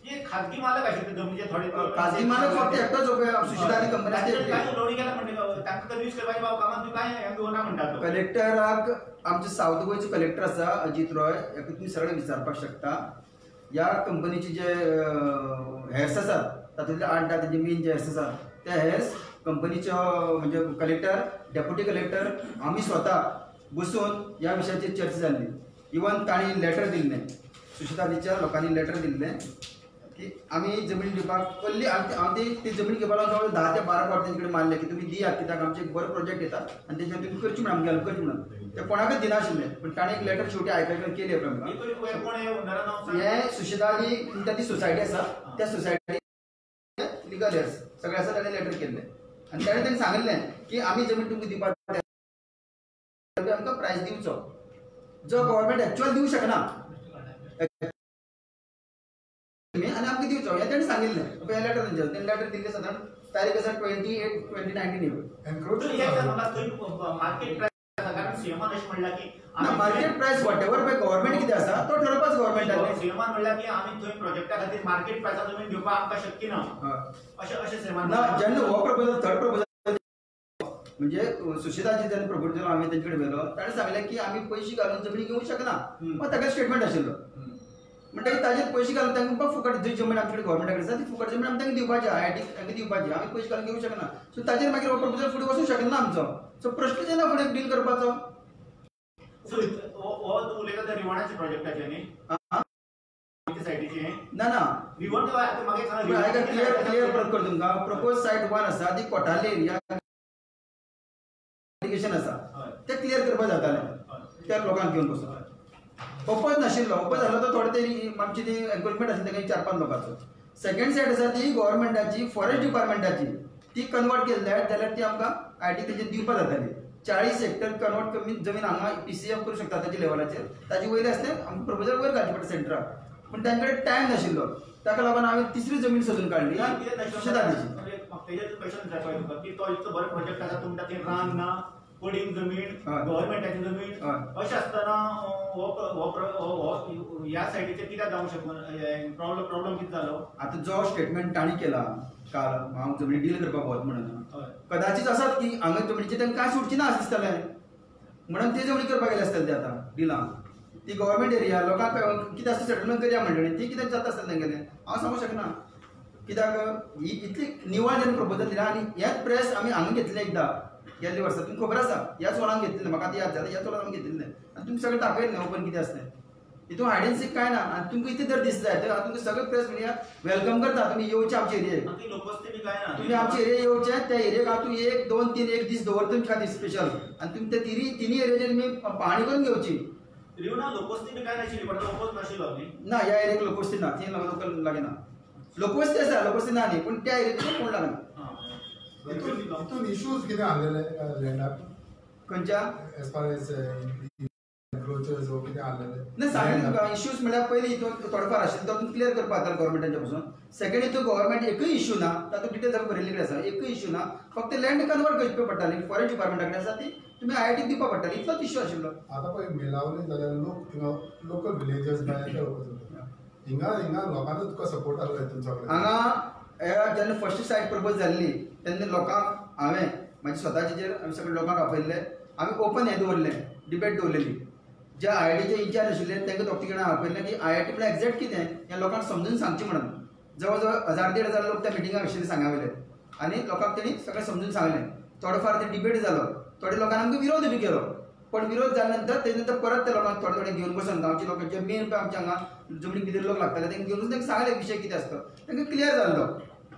S3: हे खाजगी मालक आशिल्ले जमनीचे थोडे
S1: खाजगी मालक फक्त एकटोच सुशिदादी कंपनी
S3: काय उलोवणी केला म्हणजे तांकां कन्विन्स करपाच्या कामात तूं काय हें घेवना म्हणटा तो.
S1: कलेक्टराक आमचे साऊथ गोंयचे कलेक्टर आसा अजित रॉय, हेका तुमी सगळे विचारपाक शकता. ह्या कंपनीचे जे हेर्स आसात तातूंतले 8-10 तेजे मेन जे हेर्स आसात त्या हेर्स कंपनीचो म्हणजे कलेक्टर, डेप्युटी कलेक्टर आमी स्वता बसून ह्या विशयाचेर चर्चा जाल्ली. इवन तांणी लेटर दिल्लें, सुशिदादीच्या लोकांनी लेटर दिल्लें की आमी जमीन दिवपाक पयलीं हांव ती जमीन घेवपाक लागून 10 ते 12 फावट तेंचे कडेन मारले की तुमी दियात कित्याक आमचे एक बरो प्रोजेक्ट येता आनी तेजेर तुमी करची म्हणून आमगे हेल्प करची म्हणून. ते कोणाकच दिनाशिल्ले पण ताणें एक लेटर शेवटी आयकल्यार केली आमकां. हें सुशिदादी म्हणटा ती सोसायटी आसा त्या सोसायटी लिगल हेर्स सगळे आसा ताणें लेटर केल्लें आनी ताणें सांगिल्लें की आमी जमीन तुमकां दिवपाक आमकां प्रायस दिवचो जो गव्हर्नमेंट एक्चुअल दिवंक शकना आनी आमकां दिवचो हें ताणें सांगिल्लें. हें लेटर तेंचें लेटर दिल्लें सादारण तारीख आसा 28/2019.
S3: मार्केट प्रायस कारण सीएमान अशें म्हणला की
S1: मार्केट प्राइस वॉट एवर पळय गव्हर्नमेंट कितें आसा तो ठरवपाच गव्हर्नमेंटान.
S3: सीएमान म्हणला की आमी थंय प्रोजेक्टा खातीर मार्केट प्रायसार जमीन घेवपाक आमकां शक्य ना अशें सीएमान
S1: ना जेन्ना हो प्रपोजल थर्ड प्रपोजल म्हणजे सुशीलाजी जेन्ना प्रपोजल आमी तेंचे कडेन व्हेलो ताणें सांगलें की आमी पयशे घालून जमीन घेवंक शकना. मग ताका स्टेटमेंट आशिल्लो म्हणटकीर ताजेर पयशे घालून तांकां फुकट जी जमीन आमचे कडेन गव्हर्नमेंटा कडेन आसा ती फुकट जमीन आमी तांकां दिवपाची IIT तांकां दिवपाची आमी पयशे घालून घेवंक शकना. सो ताजेर मागीर हो प्रपोजल फुडें वचूंक शकना आमचो. सो प्रश्न जेन्ना फुडें डील करपाचो
S3: हो तूं उलयता त्या रिवाणाच्या प्रोजेक्टाचें न्ही सायटीचें
S1: ना ना
S3: रिवण म्हाका
S1: क्लियर परत कर तुमकां. प्रपोज सायट 1 आसा ती कोटाले एरिया एप्लिकेशन आसा ते क्लियर करपाक जातालें त्या लोकांक घेवन बसून. ओपन नाशिल्लो. ओपन जालो तो थोडे तरी आमची ती एन्क्रोचमेंट आशिल्ली ताका 4-5 लोकांचो. सेकंड सायट आसा ती गव्हर्नमेंटाची फॉरेस्ट डिपार्टमेंटाची ती कन्वर्ट केल्ली जाल्यार ती आमकां IIT तेजेर दिवपाक जाताली. 40 हेक्टर कन्वर्ट कमी जमीन हांगा PCF करूंक शकता ताच्या लेवलाचेर. ताजे वयर आसलें आमकां प्रपोजल वयर घालचें पडटा सेंटराक. पूण तांचे कडेन टायम नाशिल्लो ताका लागून हांवें तिसरी जमीन सोदून काडली सुशेदादीची.
S3: तेजेर क्वेश्चन जाय तुका की तो इतलो बरो प्रोजेक्ट आसा तुमकां थंय रान ना पडींग जमीन गव्हर्नमेंटाची जमीन अशें आसतना ह्या सायटीचेर कित्याक जावंक शकना प्रॉब्लेम कितें जालो.
S1: आतां जो स्टेटमेंट ताणी केला काल हांव जमनी डील करपाक वत म्हणून कदाचित आसात की हांगा जमनीचेर तांकां कांय सुटची ना दिसतालें म्हणून ते जमनी करपाक गेले आसतले ते आतां डिलां. ती गव्हर्नमेंट एरिया लोकांक कितें आसता सेटलमेंट करया म्हणटलें ती कित्याक जाता आसतलें तेंगेलें हांव सांगूंक शकना. कित्याक ही इतली निवळ जेन्ना प्रपोजल दिला आनी हेच प्रेस आमी हांगा घेतलें एकदां गेल्ल्या वर्सा तुमकां खबर आसा ह्याच वरान घेतलें म्हाका आतां याद जाता ह्याच वरान आमी घेतिल्लें आनी तुमकां सगळें दाखयलें ओपन कितें आसलें. हितून हायड एंड सीक कांय ना आनी तुमकां इतलें जर दिसता जाय तर तुमकां सगळे प्रेस मिडिया वेलकम करता. तुमी येवचे आमचे एरियेक तुमी आमचे एरिया येवचे त्या एरियेक हांव तुमी 1, 2, 3 एक दीस दवरता तुमच्या खातीर स्पेशल आनी तुमी ते तिनी एरियाचेर तुमी पाहणी करून घेवची.
S3: लोकवस्ती काय नाशिल्ली पण लोकवस्त नाशिल्लो
S1: ना ह्या एरियाक लोकवस्ती ना ती लोकल लागना. लोकवस्ती आसा लोकवस्ती ना न्ही पूण त्या एरियेचेर कोण लागना.
S4: हितून इश्यूज कितें आसलेले लँडाक
S1: खंयच्या
S4: एज फार एज एन्क्रोचर्स वो कितें आसलेले
S1: ना सांगलें तुका इश्यूज म्हळ्यार पयलीं हितून थोडेफार आशिल्ले तो तुमकां क्लियर करपाक जाता गव्हर्नमेंटाच्या पासून. सेकंड हितून गव्हर्नमेंट एकूय इश्यू ना तातूंत डिटेल्स आमी बरयल्ले कडेन आसा एकूय इश्यू ना फक्त लँड कन्वर्ट करची पडटाली फॉरेस्ट डिपार्टमेंटा कडेन आसा ती तुमी IIT दिवपाक पडटाली इतलोच इश्यू आशिल्लो.
S4: आतां पळय मेलावली जाल्यार लोक थिंगा लोकल विलेजर्स भायर हिंगा लोकांचो तुका सपोर्ट आसलो हितून सगळें
S1: हांगा जेन्ना फर्स्ट सायट प्रपोज जाल्ली तेन्ना लोकांक हांवें म्हाजे स्वताचेर आमी सगळे लोकांक आपयल्ले आमी ओपन हें दवरलें डिबेट दवरलेली. जे IITचे इंचार्ज आशिल्ले तांकां दोग तिगांक आपयलें की IIT म्हळ्यार एक्झॅक्ट कितें हें लोकांक समजून सांगचें म्हणून. जवळ जवळ 1000-1500 लोक त्या मिटिंगाक आशिल्ले सांगावयले आनी लोकांक तेणी सगळें समजून सांगलें. थोडो फार ते डिबेट जालो थोड्या लोकांनी आमकां विरोध बी केलो पण विरोध जाल्या नंतर तेजे नंतर परत त्या लोकांक थोडे थोडे घेवन बसून गांवचे लोक जे मेन पळय आमच्या हांगा जमनी भितर लोक लागताले तांकां घेवन तांकां सांगलें विशय कितें आसता तांकां क्लियर जाल्लो.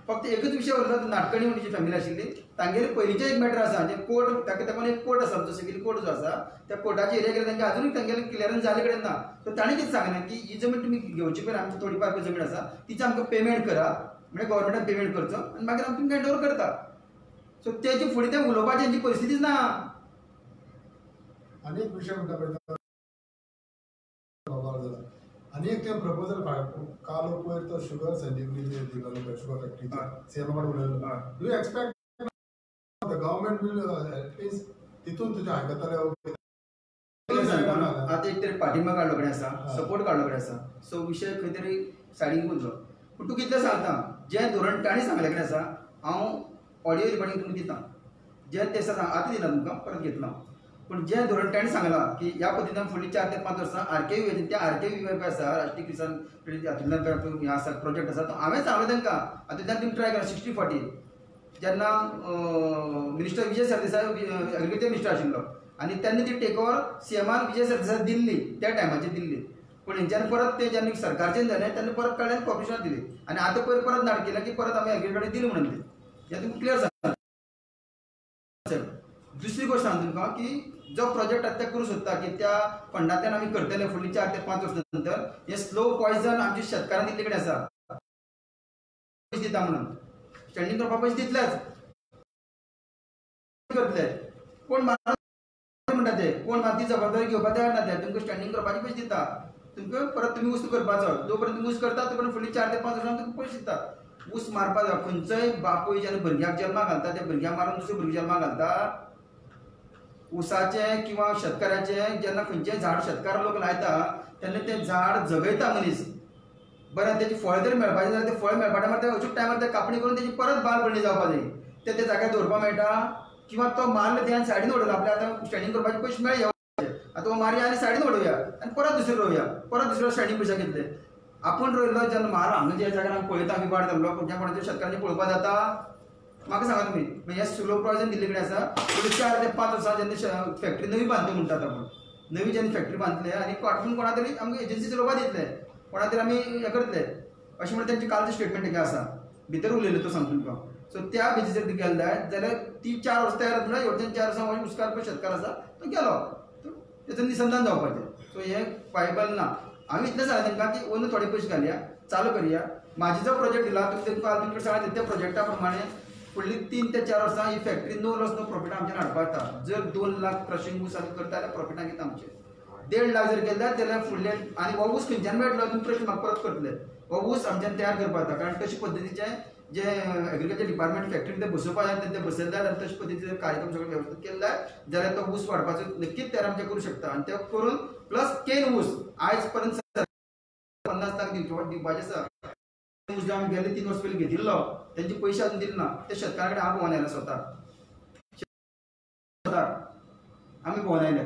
S1: फक्त एकच विशय उरलो नाटकणी म्हणून जी फॅमिली आशिल्ली तांगेर पयलींचें एक मॅटर आसा जे कोर्ट ताका तेकोन एक कोर्ट आसा आमचो सिव्हील कोर्ट जो आसा त्या कोर्टाचे एरिया गेले तांकां अजूनय तांगेलें क्लियरन्स जाले कडेन ना. सो ताणें कितें सांगलें की ही जमीन तुमी घेवची पयलीं आमची थोडी फार जमीन आसा तिची आमकां पेमेंट करा म्हणजे गव्हर्नमेंटान पेमेंट करचो आनी मागीर आमी तुमकां हँड ओवर करता. सो तेचे फुडें तें उलोवपाची हेंची परिस्थितीच ना.
S4: आनी एक विशय म्हणटा पळय आनी एक ते प्रपोजल काल पयर तो शुगर संजीवनी दिलो शुगर फॅक्टरीचो सीएम कडेन उलयलो do you expect the government will at least तितून तुजें आयकतले
S1: आतां एक तरी पाठिंबा काडलो कडेन आसा सपोर्ट काडलो कडेन आसा. सो विशय खंय तरी सायडीक उरलो. पूण तूं कितलें सांगता जें धोरण ताणें सांगले कडेन आसा हांव ऑडियो रिकॉर्डिंग तुमकां दिता जें ते आसा आतां दिना तुमकां परत घेतलो. पूण जें धोरण ताणें सांगलां की ह्या पद्दतीन फुडलीं 4 ते 5 वर्सां RKV त्या RKV आसा राष्ट्रीय किसान हातूंतल्यान हें आसा प्रोजेक्ट आसा तो हांवें सांगलो तांकां हातूंतल्यान तुमी ट्राय करा 60-40 जेन्ना minister Vijay Sardesai agriculture minister आशिल्लो आनी तेन्ना ती टेक ओवर सीएमान विजय सरदेसाय दिल्ली त्या टायमाचेर दिल्ली. पूण हेंच्यानी परत ते जेन्ना सरकारचें जालें तेन्ना परत काडलें कॉर्पोरेशनाक दिली आनी आतां परत नाट केलें की परत आमी एग्रीकल्चर दिली म्हणून तें हें तुमकां क्लियर जाता. दुसरी गोष्ट सांगता तुमकां की जो प्रोजेक्ट आतां करूं सोदता की त्या फंडांतल्यान आमी करतले फुडलीं 4 ते 5 वर्सां नंतर हे स्लो पॉयझन आमच्या शेतकारांक दिल्ले कडेन आसा पयशे दिता म्हणून स्टँडींग करपाक पयशे दितलेच करतले कोण म्हणटा ते कोण ती जबाबदारी घेवपाक तयार ना ते तुमकां स्टँडींग करपाचे पयशे दिता तुमकां परत तुमी ऊस करपाचो जो पर्यंत ऊस करता तो पर्यंत फुडलीं 4 ते 5 वर्सां तुमकां पयशे दिता. ऊस मारपाक जाय खंयचोय बापूय जेन्ना भुरग्याक जल्माक घालता त्या भुरग्याक मारून दुसऱ्या भुरग्याक जल्माक घालता ऊसाचे किंवा शेतकऱ्याचे जेन्ना खंयचें झाड शेतकार लोक लायता तेन्ना तें झाड जगयता मनीस बरें तेची फळ जर मेळपाचें जाल्यार तें फळ मेळपा टायमार ते अचूक टायमार ते कापणी करून तेची परत बालपणी जावपा जाय ते जाग्यार दवरपा मेळटा किंवा तो मारलो ते सायडीन उडोवला आपल्या आतां स्टँडींग करपाचे पयशे मेळ्ळे आतां तो मारया आनी सायडीन उडोवया आनी परत दुसरें रोवया परत दुसऱ्या स्टँडींग पयशे घेतले आपूण रोयलो जेन्ना म्हाल हांगा जे जाग्यार आमी पळयता आमी वाड जाल्लो ज्या कोणाच्या शेतकारांनी पळोवपा जाता म्हाका सांगा तुमी हे सुलो प्रोविजन दिल्ले कडेन आसा पुढे 4 ते 5 वर्सां जेन्ना फॅक्टरी नवी बांदता म्हणटात आपूण नवी जेन्ना फॅक्टरी बांदतले आनी आपूण कोणा तरी आमकां एजन्सी चलोवपा दितले कोणा तरी आमी हे करतले अशें म्हणून तेंचे कालचे स्टेटमेंट हें आसा भितर उलयलो तो सांगतो तुका सो त्या बेजीचेर गेले जाल्यार ती 4 वर्सां तयार जाता म्हणल्यार हेवटेन 4 वर्सां उस्कार शेतकार आसा तो गेलो तेचें निसंधान जावपाचें सो हें वायबल ना आमी इतलें सांगलें तांकां की अंदू थोडे पयशे घालया चालू करया म्हाजी जो प्रोजेक्ट दिला तुमी तुमकां सांगलें त्या प्रोजेक्टा प्रमाणे फुडलीं 3 ते 4 वर्सां ही factory no loss no profit आमच्यान हाडपा येता जर 2 लाख क्रशिंग ऊस आमी करता जाल्यार प्रॉफिटाक येता आमचें 1.5 लाख जर केले जाल्यार फुडले आनी हो ऊस खंयच्यान मेळटलो तुमी प्रश्न म्हाका परत करतले हो ऊस आमच्यान तयार करपा येता कारण तशे पद्दतीचे जे एग्रीकल्चर डिपार्टमेंट फॅक्टरी ते बसोवपा जाय ते बसयले आनी तशे पद्दतीचे कार्यक्रम सगळे वेवस्थीत केले जाल्यार तो ऊस वाडपाचो नक्कीच तयार आमचे करूं शकता आनी ते करून प्लस केन ऊस आयज पर्यंत 50 लाख दिवपाचे आसा ऊस जो आमी गेले 3 वर्स पयलीं घेतिल्लो तेंचे पयशे अजून दिले ना ते शेतकारा कडेन हांव भोंवन आयला स्वता आमी भोंवन आयले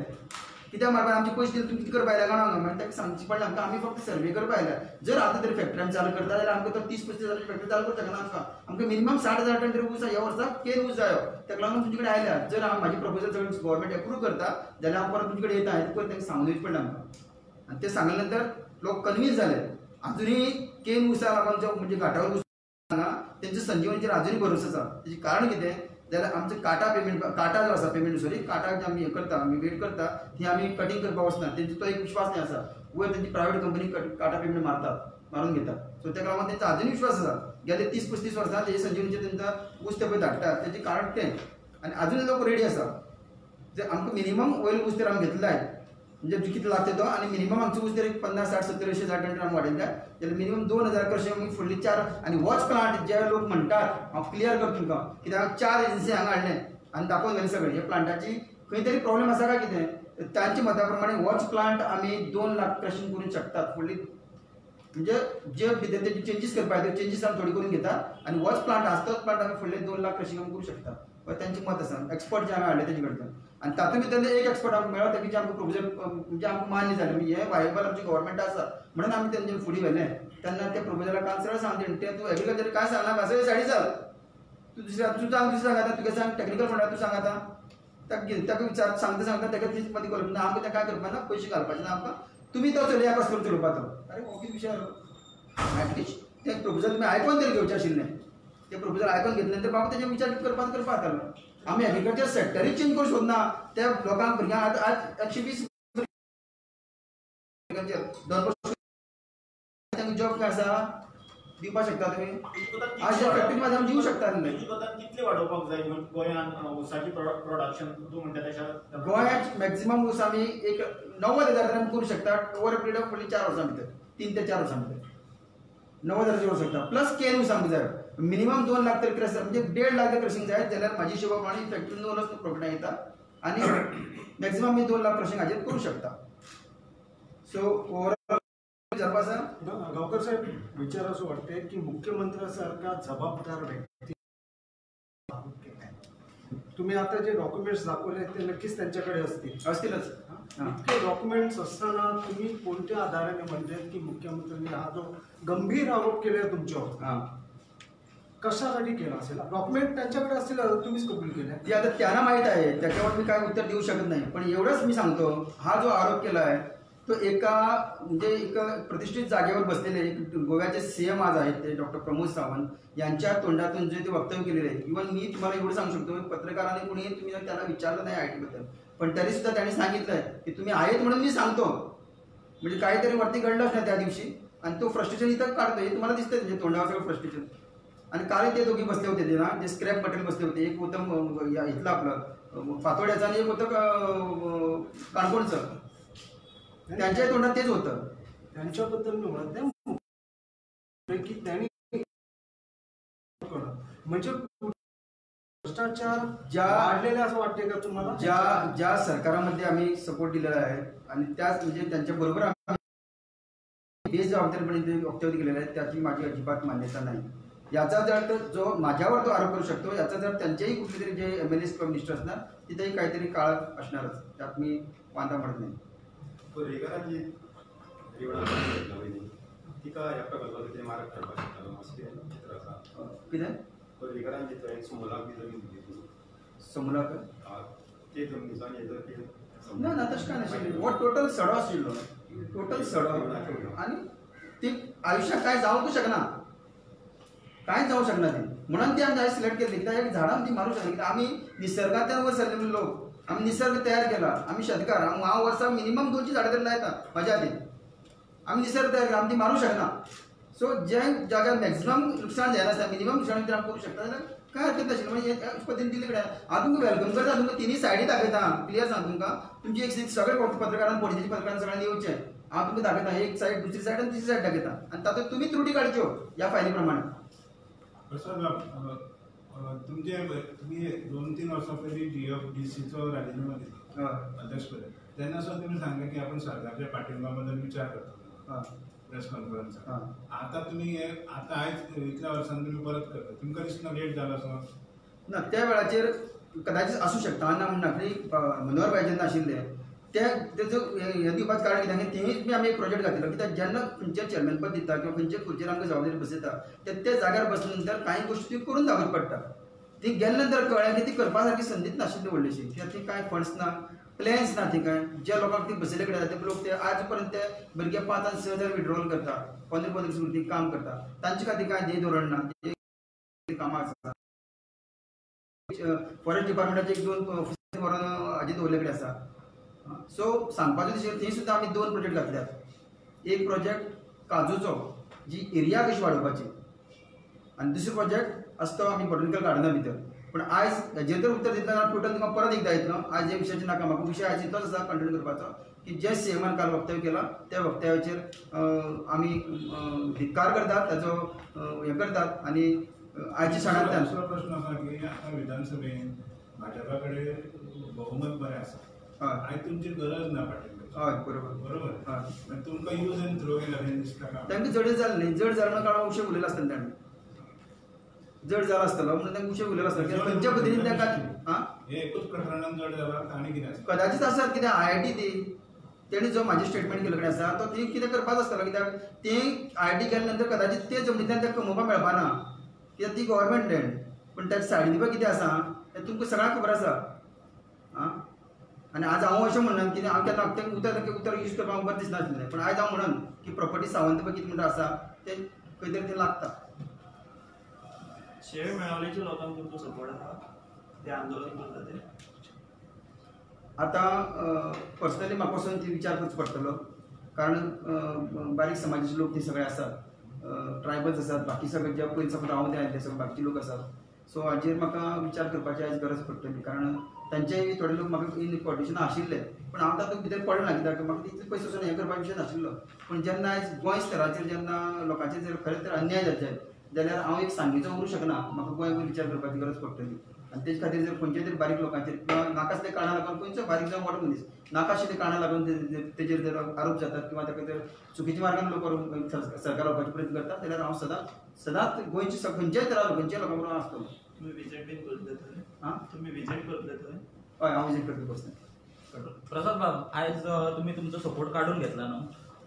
S1: कित्याक मारपा आमचे पयशे दिले तुमी कितें करपा आयल्या गाणा हांगा ताका सांगचे पडलें आमकां आमी फक्त सर्वे करपा आयल्या जर आतां तरी फॅक्टरी आमी चालू करता जाल्यार आमकां तो 30-35 हजाराची फॅक्टरी चालू करता ना आमकां मिनिमम 60,000 टन तरी ऊस ह्या वर्साक केन ऊस जायो ताका लागून तुमचे कडेन आयल्या जर हांव म्हाजी प्रपोजल सगळें गव्हर्मेंट एप्रूव करता जाल्यार हांव परत तुमचे कडेन येता हें पयलीं तांकां सांगून दिवचें पडलें आमकां आनी तें सांगले नंतर लोक कन्विन्स जाले अजूनही केन ऊसा लागून जो म्हणजे घाटावर ऊस तेंच्या संजीवनीचेर अजूनही भरोसा आसा तेजें कारण कितें जाल्यार आमचे काटा पेमेंट काटा जो आसा पेमेंट सॉरी काटा जे आमी हें करता आमी वेट करता ती आमी कटिंग करपाक वचना तेंचो तो एक विश्वास नाही आसा वयर तेंची प्रायवेट कंपनी काटा पेमेंट मारतात मारून घेतात सो त्या लागून तेंचो अजूनही विश्वास आसा गेले 30-35 वर्सां तेजे संजीवनीचे तेंचा ऊस ते पळय धाडटात तेजें कारण तें आनी अजून लोक रेडी आसा जे आमकां मिनिमम वयर ऊस तर आमी घेतले जाय म्हणजे किती लागते तो आणि मिनिमम आमचो ऊस जर 50-60-70-80 टन आमी वाडयले जाल्यार मिनिमम 2000 कशें आमी फुडली 4 आनी वॉच प्लांट जे लोक म्हणटात हांव क्लियर करता तुमकां कित्याक 4 एजन्सी हांगा हाडले आनी दाखोवन गेले सगळे हे प्लांटाची खंय तरी प्रॉब्लेम आसा काय कितें तांच्या मता प्रमाणे वॉच प्लांट आमी 2 लाख क्रशिंग करूंक शकतात फुडली म्हणजे जे भितर तेजी चेंजीस करपाक जाय चेंजीस आमी थोडी करून घेतात आनी वॉच प्लांट आसा तोच प्लांट आमी फुडले 2 लाख क्रशिंग आमी करूं शकतात तांचें मत आसा एक्सपर्ट जे आमी हाडले तेजे कडच्यान आनी तातूंत भितर एक एक्सपर्ट आमकां मेळ्ळो तेजे आमकां प्रोपोजल म्हणजे आमकां मान्य जालें म्हणजे हें वायबल आमचें गव्हर्मेंट आसा म्हणून आमी तेंचे फुडें व्हेलें तेन्ना त्या प्रोपोजलाक काल सरळ सांगलें तें तूं एग्रीकल्चर काय सांगना भाशा सायडी चल तूं तूं सांग दुसरें सांग आतां तुगे सांग टॅक्निकल फंडार तूं सांग आतां ताका विचार सांगता ताका तीच मदीं करप ना आमकां तें काय करपा ना पयशे घालपाचे ना आमकां तुमी तो चलया कसो करून चलोवपा तो अरे हो कितें विचार एटलिस्ट तें प्रोपोजल तुमी आयकोन तरी घेवचें आशिल्लें ते प्रोपोजल आयकोन घेतले नंतर बाबा तेजे विचार करपा जातालो आमी एग्रीकल्चर सेक्टरूच चेंज करूंक सोदना त्या लोकांक भुरग्यांक आज 120 तांकां जॉब काय आसा दिवपाक शकता तुमी आज त्या फॅक्टरी मध्ये आमी दिवंक शकता
S3: कितले वाडोवपाक जाय गोंयांत ऊसाची प्रोडक्शन तूं म्हणटा तशें
S1: गोंयांत मॅक्झिमम ऊस आमी एक 90,000 आमी करूं शकता ओवर अ पिरियड ऑफ फुडली 4 वर्सां भितर 3 ते 4 वर्सां भितर 90,000 करूं शकता प्लस केन ऊस आमकां जाय मिनिमम 2 लाख तरी क्रश म्हणजे 1.5 लाख क्रशिंग जाय जाल्यार म्हाजी हिशोबा प्रमाणे फॅक्टरी नो लॉस प्रॉफिटाक येता आनी मॅक्झिमम मी 2 लाख क्रशिंग हाजेर करूं शकता सो ओवरऑल
S5: गावकर साहेब विचार असं वाटते की मुख्यमंत्र्यांसारखा जबाबदार व्यक्ती तुम्ही आता जे डॉक्युमेंट्स दाखवले ते नक्कीच त्यांच्याकडे
S1: असतीलच
S5: इतके डॉक्युमेंट्स असताना तुम्ही कोणत्या आधाराने म्हणते की मुख्यमंत्र्यांनी हा जो गंभीर आरोप केले तुमच्यावर कशासाठी केला असेल डॉक्युमेंट त्यांच्याकडे असतील तुम्हीच कबूल केले
S1: ते आता त्यांना माहित आहे त्याच्यावर मी काय उत्तर देऊ शकत नाही पण एवढंच मी सांगतो हा जो आरोप केला आहे तो एका म्हणजे एक प्रतिष्ठित जागेवर बसलेले एक गोव्याचे सीएम आज आहेत ते डॉक्टर प्रमोद सावंत यांच्या तोंडातून जे ते वक्तव्य केलेले आहे इव्हन मी तुम्हाला एवढं सांगू शकतो पत्रकारांनी कोणी तुम्ही त्याला विचारलं नाही IT बद्दल पण तरी सुद्धा त्यांनी सांगितलंय की तुम्ही आहेत म्हणून मी सांगतो म्हणजे काहीतरी वरती घडलंच नाही त्या दिवशी आणि तो फ्रस्ट्रेशन इथं काढतोय तुम्हाला दिसतंय म्हणजे तोंडावर सगळं फ्रस्ट्रेशन आणि काल ते दोघी बसले होते ना जे स्क्रॅप मटेरियल बसले होते एक होतं इथलं आपलं पातोड्याचं आणि एक होतं काणकोणचं त्यांच्या तोंडात तेच होतं
S5: त्यांच्याबद्दल मी म्हणत नाही की त्यांनी म्हणजे भ्रष्टाचार
S1: ज्या-
S5: वाढलेले असं वाटते का तुम्हाला?
S1: ज्या सरकारामध्ये आम्ही सपोर्ट दिलेला आहे आणि त्याच म्हणजे त्यांच्या बरोबर आम्ही बेजबाबदारीपणे जे वक्तव्य केलेलं आहे त्याची माझी अजिबात मान्यता नाही. याचा अर्थ जो माझ्यावर तो आरोप करू शकतो याचा जर त्यांच्याही कुठले तरी जे MLA किंवा मिनिस्टर असणार तिथेही काहीतरी काळ असणारच, त्यात मी वांधा म्हणत नाही.
S2: पर्रीकरांची एवढा घेतला पाहिजे ती का ह्या प्रकल्पात ते मार्ग ठरवा शकता असं चित्र असा
S1: कितें
S2: पर्रीकरांची थंय सुमोलाक बी जमीन दिली
S1: समूलाक
S2: ते जमनीचो आनी हेजो ते
S1: ना ना तशें काय नाशिल्लें. हो टोटल सडो आशिल्लो, टोटल सडो आनी ती आयुश्यात काय जावंकूच शकना, कांयच जावंक शकना ती. म्हणून ती आमी सिलेक्ट केल्ली कित्याक एक झाडां ती मारूंक शकना. कित्याक आमी निसर्गांतल्यान वयर सरलेले लोक, आमी निसर्ग तयार केला, आमी शेतकार. हांव वर्साक मिनिमम 200 झाडां तरी लायता म्हाज्या खातीर. आमी निसर्ग तयार केला, आमी ती मारूंक शकना. सो जे जाग्यार मॅक्झिमम लुकसाण जायना आसता मिनिमम लुकसाण जर आमी करूंक शकता जाल्यार काय हरकत नाशिल्ली. म्हणजे हे पद्दतीन दिल्ले कडेन हांव तुमकां वेलकम करता. तुमकां तिनूय सायडी दाखयता. क्लियर सांग तुमकां तुमची एक सगळे पत्रकारांक पणजेची पत्रकारांक सगळ्यांनी येवचें. हांव तुमकां दाखयता एक सायड दुसरी सायड आनी तिसरी सायड दाखयता आनी तातूंत तुमी त्रुटी काडच्यो ह्या फायली प्रमाणे.
S6: तुम्ही 2-3 वर्षां पयलीं GFDCचो राजीनामा दिलो अध्यक्ष पद तेन्ना सुद्दां तुमी सांगलें की आपण सरकारच्या पाठिंबा बद्दल विचार करता प्रेस कॉन्फरन्सात. आता तुम्ही आता आयज इतल्या वर्सांनी तुम्ही परत करता, तुमकां दिसना लेट जाला असो?
S1: ना त्या वेळाचेर कदाचित आसूं शकता ना म्हणना की मनोहर भाई जेन्ना आशिल्ले तेजो हे दिवपाचें कारण कितें तेंय बी आमी एक प्रोजेक्ट घातिल्लो. कित्याक जेन्ना खंयचें चेअरमॅन पद दिता किंवा खंयचे खुर्चेर आमकां जबाबदारी बसयता ते जाग्यार बसले नंतर कांय गोश्टी ती करून दाखोवची पडटा. ती गेले नंतर कळ्ळें की ती करपा सारकी संदीच नाशिल्ली व्हडलीशी. कित्याक ती कांय फंड्स ना, प्लॅन्स ना, ती काय ज्या लोकांक ती बसयले कडेन ते लोक ते आज पर्यंत ते भुरगे 5 आनी 6 हजार विड्रॉल करता, 15 दीस ती काम करता. तांचे खातीर कांय ध्येय धोरण ना, कामां आसता. फॉरेस्ट डिपार्टमेंटाचे 1-2 ऑफिसर व्हरून हाजे दवरले कडेन आसा. सो सांगपाचें तशें थंय सुद्दां आमी 2 प्रोजेक्ट घातल्यात. एक प्रोजेक्ट काजूचो जी एरिया कशी वाडोवपाची आनी दुसरो प्रोजेक्ट आसता आमी बॉटनिकल गार्डना भितर. पण आयज हेजेर तर उत्तर दितना टोटल तुमकां परत एकदां येतलो. आयज हे विशयाचेर नाका, म्हाका विशय आयज इतलोच आसा कंटिन्यू करपाचो की जे CMन काल वक्तव्य केला त्या वक्तव्याचेर आमी धिक्कार करतात, ताचो हे करतात आनी आयच्या सणांतल्यान
S6: दुसरो प्रश्न असा की आता विधानसभेन भाजपा कडेन बहुमत बरें आसा. आयज तुमची गरज ना पाटील.
S1: हय बरोबर
S6: बरोबर.
S1: हय
S6: तुमकां यूज एंड थ्रो केला दिसता का?
S1: तांकां जड जालें न्ही, जड जाल्या काळार उशे उलयलो आसतलो ताणें, जड जालो आसतलो म्हणून तांकां उशे उलयलो आसतलो. कित्याक खंयच्या पद्दतीन तांकां
S6: हे एकूच प्रकरणान जड जाला आनी कितें आसा?
S1: कदाचित आसत. कित्याक IIT ती तेणी जो म्हाजे स्टेटमेंट केले कडेन आसा तो ती कितें करपाचो आसतलो. कित्याक ते IIT केल्या नंतर कदाचित ते जमनींतल्यान ताका कमोवपाक मेळपाना, कित्याक ती गव्हर्मेंट लँड. पण ताच्या सायडीन पळय कितें आसा तें तुमकां सगळ्यांक खबर आसा. आनी आज हांव अशें म्हणन की हांव केन्ना तें उतर यूज करपाक म्हाका बरें दिसनासलें. पण आयज हांव म्हणन की प्रॉपर्टी सावंत पळय कितें म्हणटा आसा तें खंय तरी तें लागता.
S7: शेळ मेळावलेच्या लोकांक तुमचो सपोर्ट आसा, ते आंदोलन करता ते?
S1: आतां पर्सनली म्हाका वचून ती विचार करचो पडटलो. कारण बारीक समाजाचे लोक ते सगळे आसात, ट्रायबल्स आसात, बाकी सगळे जे पयलीं साकून रावून आयिल्ले सगळे बाकीचे लोक आसात. सो हाचेर म्हाका विचार करपाची आयज गरज पडटली. कारण तांचेय थोडे लोक म्हाका इन कॉर्डिनेशन आशिल्ले, पण हांव तातूंत भितर पडना. कित्याक म्हाका तितले पयस वचून हें करपाचो विशय नाशिल्लो. पण जेन्ना आयज गोंय स्तराचेर जेन्ना लोकांचेर जर खरेंच तर अन्याय जातले जाल्यार हांव एक सांगेचो उरूंक शकना. म्हाका गोंयभर विचार करपाची गरज पडटली. आनी तेजे खातीर जर खंयचे तरी बारीक लोकांचेर किंवा नाकासले कारणां लागून खंयचो बारीक जावं मोठो मनीस नाकाशिल्ले कारणां लागून तेजेर जर आरोप जातात किंवा ताका जर चुकीच्या मार्गान लोक सरकार वचपाचो प्रयत्न करतात जाल्यार हांव सदांच गोंयचे खंयच्याय तरा खंयच्याय लोकां बरोबर आसतलो.
S7: तुम्ही विजिट बीन करतले थंय?
S1: हां
S7: तुम्ही विजिट करतले थंय?
S1: हय हांव विजीट करतलो बसता.
S8: प्रसाद बाब, आयज तुम्ही तुमचो सपोर्ट काढून घेतला न्हू,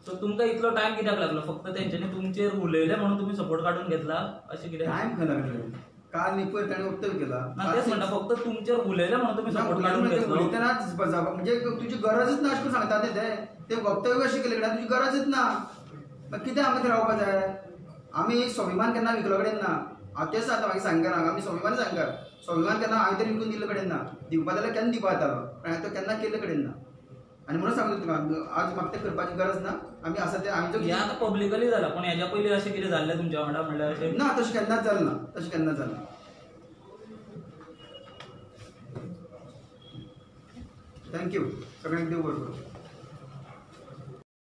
S8: सो तुमकां इतलो टायम कित्याक लागलो? फक्त तेंच्यांनी तुमचेर उलयले म्हणून तुम्ही सपोर्ट काढून घेतला अशें कितें?
S1: टायम खंय लागलो? काल न्ही पयर ताणें वक्तव्य केला.
S8: तेच म्हणटा फक्त तुमचेर उलयले म्हणून तुम्ही सपोर्ट काढून घेतलो.
S1: उलयतनाच म्हणजे तुजी गरजच ना अशें करून सांगता ते वक्तव्य अशें केलें कडेन तुजी गरजच ना. कितें आमी थंय रावपा जाय? आमी स्वाभिमान केन्ना विकलो कडेन ना. हांव तेच सांगता म्हागे सांगकारांक, आमी स्वाभिमान सांगकार. स्वाभिमान केन्ना हांवें तरी विकून दिल्ले कडेन ना. दिवपा जाल्यार केन्ना दिवपा येतालो, पण हांवें तो केन्ना केल्ले कडेन ना. आनी म्हणून सांगता तुका आज म्हाका तें करपाची गरज ना. आमी आसा ते आमी
S8: हें आतां पब्लिकली जाला, पण हेच्या पयलीं अशें कितें जाल्लें तुमच्या वांगडा? म्हणल्यार अशें
S1: ना, तशें केन्नाच जालें ना. तशें केन्नाच जालें ना. थँक्यू. सगळ्यांक देव बरो करूं.